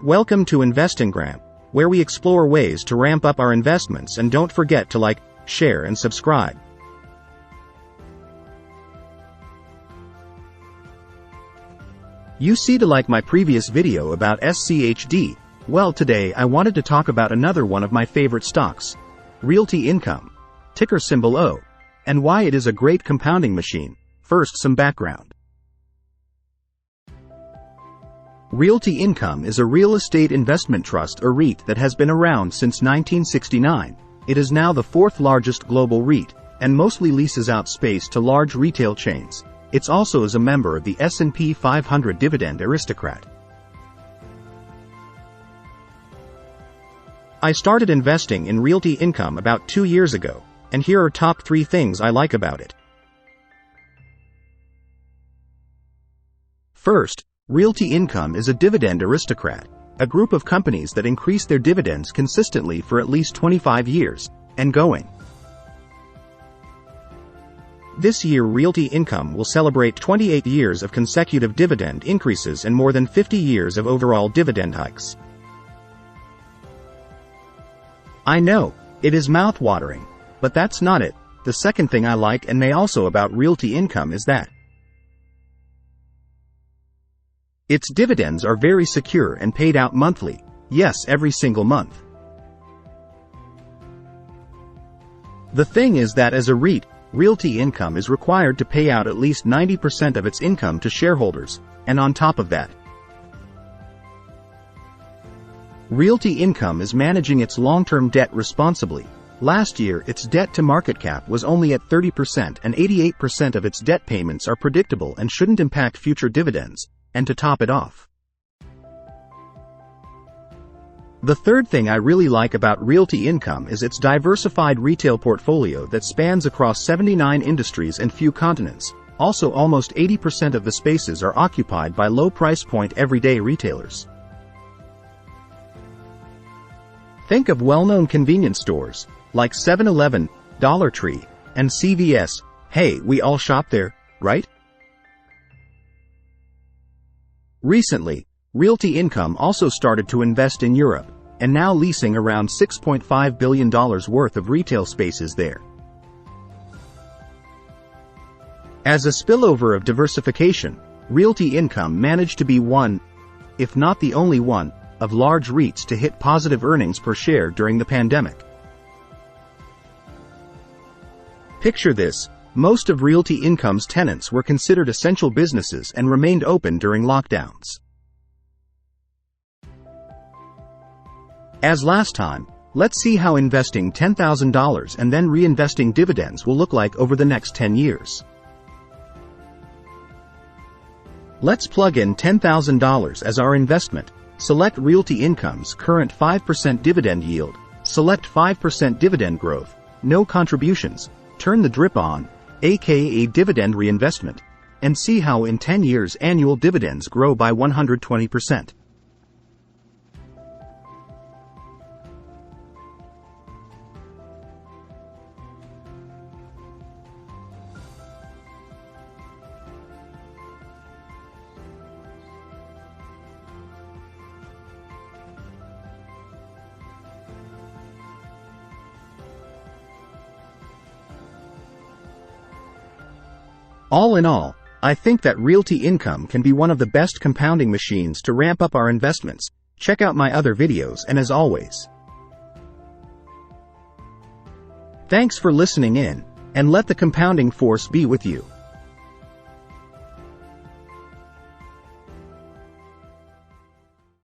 Welcome to Investingram, where we explore ways to ramp up our investments, and don't forget to like, share and subscribe. You see to like my previous video about SCHD. Well, today I wanted to talk about another one of my favorite stocks, Realty Income, ticker symbol O, and why it is a great compounding machine. First, some background. Realty Income is a real estate investment trust or REIT that has been around since 1969. It is now the fourth largest global REIT, and mostly leases out space to large retail chains. It also is a member of the S&P 500 Dividend Aristocrat. I started investing in Realty Income about 2 years ago, and here are top 3 things I like about it. First, Realty Income is a dividend aristocrat, a group of companies that increase their dividends consistently for at least 25 years, and going. This year Realty Income will celebrate 28 years of consecutive dividend increases and more than 50 years of overall dividend hikes. I know, it is mouth-watering, but that's not it. The second thing I like and may also about Realty Income is that its dividends are very secure and paid out monthly, yes, every single month. The thing is that as a REIT, Realty Income is required to pay out at least 90% of its income to shareholders, and on top of that, Realty Income is managing its long-term debt responsibly. Last year, its debt to market cap was only at 30%, and 88% of its debt payments are predictable and shouldn't impact future dividends. And to top it off, the third thing I really like about Realty Income is its diversified retail portfolio that spans across 79 industries and few continents. Also, almost 80% of the spaces are occupied by low price point everyday retailers. Think of well-known convenience stores like 7-Eleven, Dollar Tree, and CVS. Hey, we all shop there, right? Recently, Realty Income also started to invest in Europe, and now leasing around $6.5 billion worth of retail spaces there. As a spillover of diversification, Realty Income managed to be one, if not the only one, of large REITs to hit positive earnings per share during the pandemic. Picture this. Most of Realty Income's tenants were considered essential businesses and remained open during lockdowns. As last time, let's see how investing $10,000 and then reinvesting dividends will look like over the next 10 years. Let's plug in $10,000 as our investment. Select Realty Income's current 5% dividend yield. Select 5% dividend growth. No contributions. Turn the drip on, aka dividend reinvestment, and see how in 10 years annual dividends grow by 120%. All in all, I think that Realty Income can be one of the best compounding machines to ramp up our investments. Check out my other videos, and as always, thanks for listening in, and let the compounding force be with you.